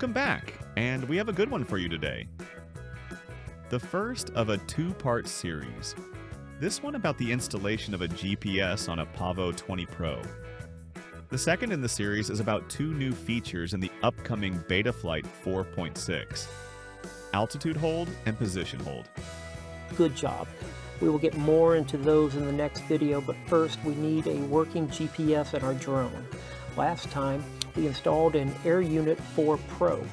Welcome back, and we have a good one for you today. The first of a two-part series. This one about the installation of a GPS on a Pavo 20 Pro. The second in the series is about two new features in the upcoming Betaflight 4.6. Altitude hold and position hold. Good job. We will get more into those in the next video, but first we need a working GPS in our drone. Last time, we installed an Air Unit 4 Pro.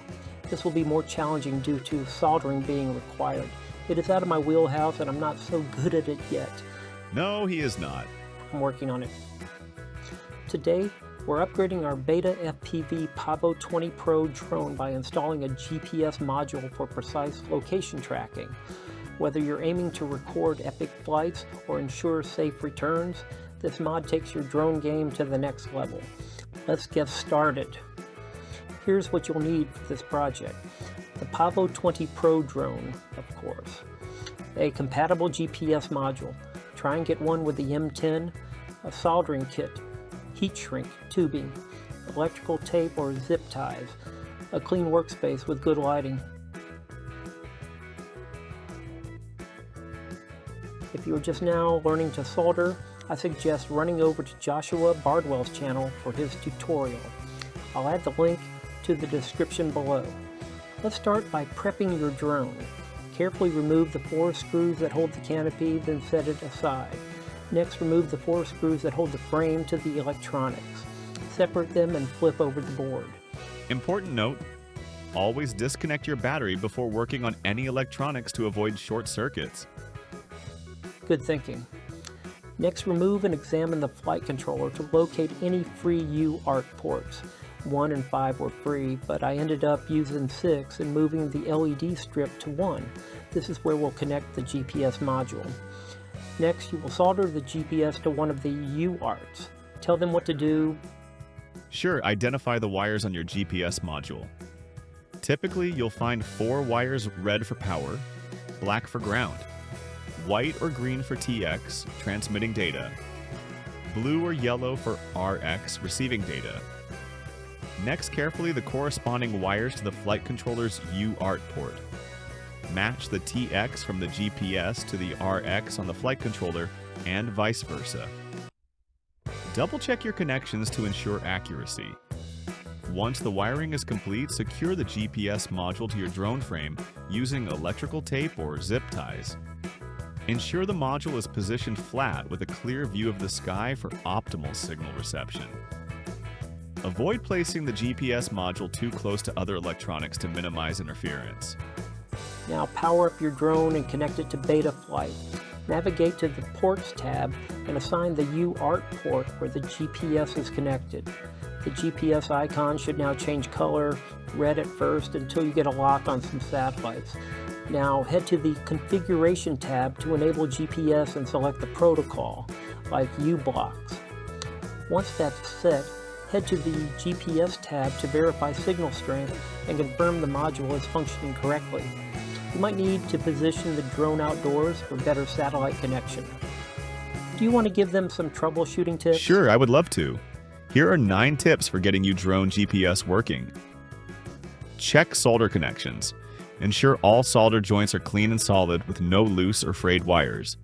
This will be more challenging due to soldering being required. It is out of my wheelhouse and I'm not so good at it yet. No, he is not. I'm working on it. Today, we're upgrading our Beta FPV Pavo 20 Pro drone by installing a GPS module for precise location tracking. Whether you're aiming to record epic flights or ensure safe returns, this mod takes your drone game to the next level. Let's get started. Here's what you'll need for this project. The Pavo 20 Pro drone, of course. A compatible GPS module. Try and get one with the M10, a soldering kit, heat shrink, tubing, electrical tape or zip ties, a clean workspace with good lighting. If you are just now learning to solder, I suggest running over to Joshua Bardwell's channel for his tutorial. I'll add the link to the description below. Let's start by prepping your drone. Carefully remove the 4 screws that hold the canopy, then set it aside. Next, remove the 4 screws that hold the frame to the electronics. Separate them and flip over the board. Important note, always disconnect your battery before working on any electronics to avoid short circuits. Good thinking. Next, remove and examine the flight controller to locate any free UART ports. 1 and 5 were free, but I ended up using 6 and moving the LED strip to 1. This is where we'll connect the GPS module. Next, you will solder the GPS to one of the UARTs. Tell them what to do. Sure, identify the wires on your GPS module. Typically, you'll find 4 wires: red for power, black for ground, white or green for TX, transmitting data, blue or yellow for RX, receiving data. Next, carefully the corresponding wires to the flight controller's UART port. Match the TX from the GPS to the RX on the flight controller, and vice versa. Double-check your connections to ensure accuracy. Once the wiring is complete, secure the GPS module to your drone frame using electrical tape or zip ties. Ensure the module is positioned flat with a clear view of the sky for optimal signal reception. Avoid placing the GPS module too close to other electronics to minimize interference. Now power up your drone and connect it to Betaflight. Navigate to the Ports tab and assign the UART port where the GPS is connected. The GPS icon should now change color, red at first, until you get a lock on some satellites. Now head to the Configuration tab to enable GPS and select the protocol, like u-blox. Once that's set, head to the GPS tab to verify signal strength and confirm the module is functioning correctly. You might need to position the drone outdoors for better satellite connection. Do you want to give them some troubleshooting tips? Sure, I would love to. Here are 9 tips for getting your drone GPS working. Check solder connections. Ensure all solder joints are clean and solid with no loose or frayed wires.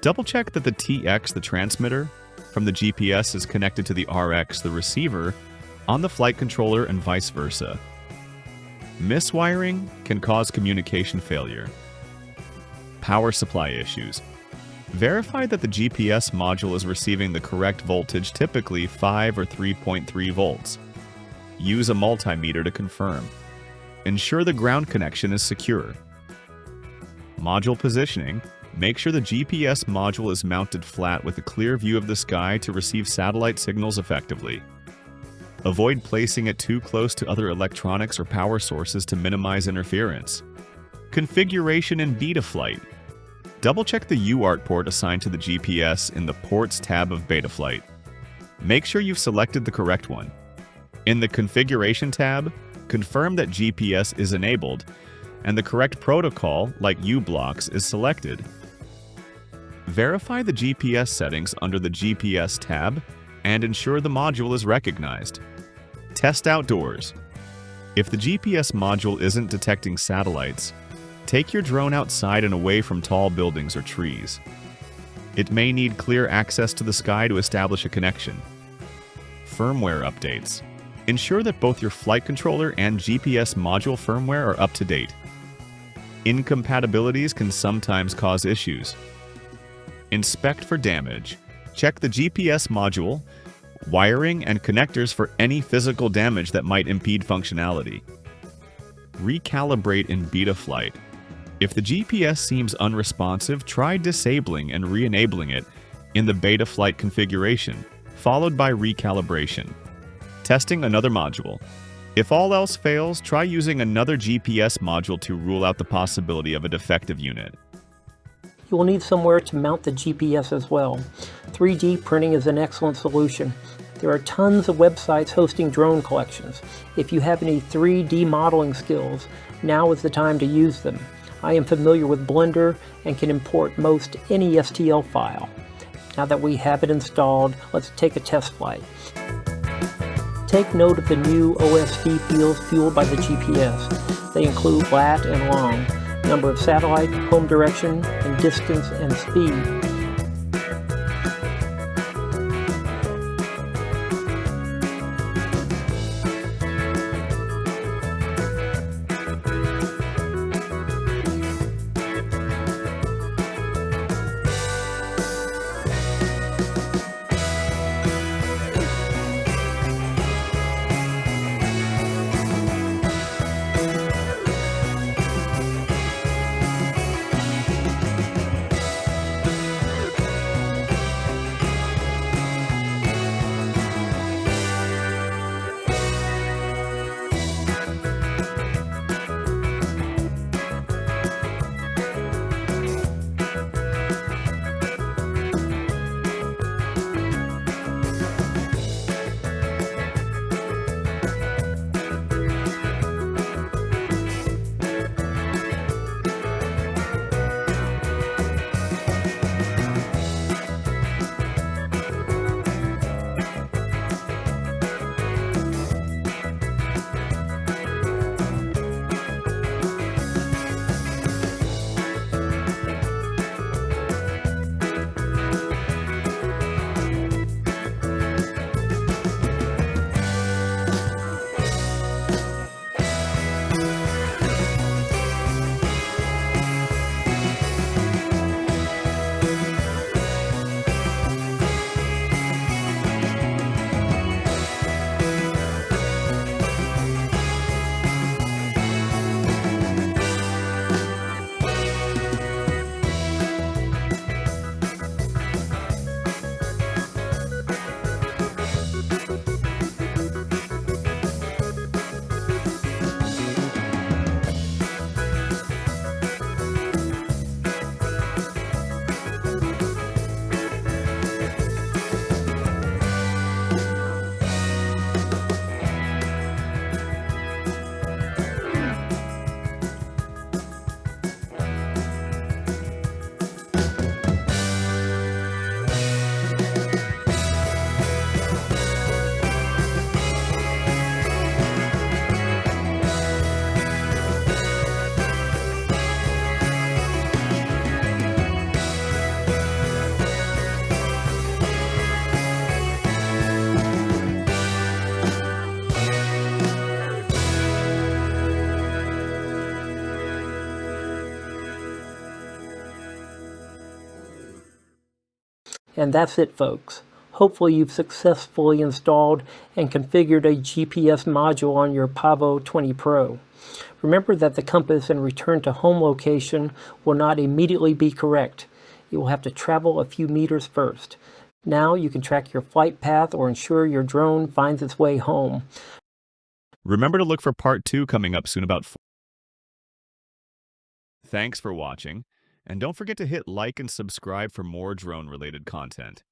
Double check that the TX, the transmitter, from the GPS is connected to the RX, the receiver, on the flight controller and vice versa. Miswiring can cause communication failure. Power supply issues. Verify that the GPS module is receiving the correct voltage, typically 5 or 3.3 volts. Use a multimeter to confirm. Ensure the ground connection is secure. Module positioning. Make sure the GPS module is mounted flat with a clear view of the sky to receive satellite signals effectively. Avoid placing it too close to other electronics or power sources to minimize interference. Configuration in Betaflight. Double-check the UART port assigned to the GPS in the Ports tab of Betaflight. Make sure you've selected the correct one. In the Configuration tab, confirm that GPS is enabled and the correct protocol, like u-blox, is selected. Verify the GPS settings under the GPS tab and ensure the module is recognized. Test outdoors. If the GPS module isn't detecting satellites, take your drone outside and away from tall buildings or trees. It may need clear access to the sky to establish a connection. Firmware updates. Ensure that both your flight controller and GPS module firmware are up to date. Incompatibilities can sometimes cause issues. Inspect for damage. Check the GPS module, wiring, and connectors for any physical damage that might impede functionality. Recalibrate in beta flight. If the GPS seems unresponsive, try disabling and re-enabling it in the beta flight configuration, followed by recalibration. Testing another module. If all else fails, try using another GPS module to rule out the possibility of a defective unit. You will need somewhere to mount the GPS as well. 3D printing is an excellent solution. There are tons of websites hosting drone collections. If you have any 3D modeling skills, now is the time to use them. I am familiar with Blender and can import most any STL file. Now that we have it installed, let's take a test flight. Take note of the new OSD fields fueled by the GPS. They include lat and long, number of satellite, home direction, and distance and speed. And that's it, folks. Hopefully you've successfully installed and configured a GPS module on your Pavo 20 Pro. Remember that the compass and return to home location will not immediately be correct. You will have to travel a few meters first. Now you can track your flight path or ensure your drone finds its way home. Remember to look for part 2 coming up soon about. Thanks for watching, and don't forget to hit like and subscribe for more drone-related content.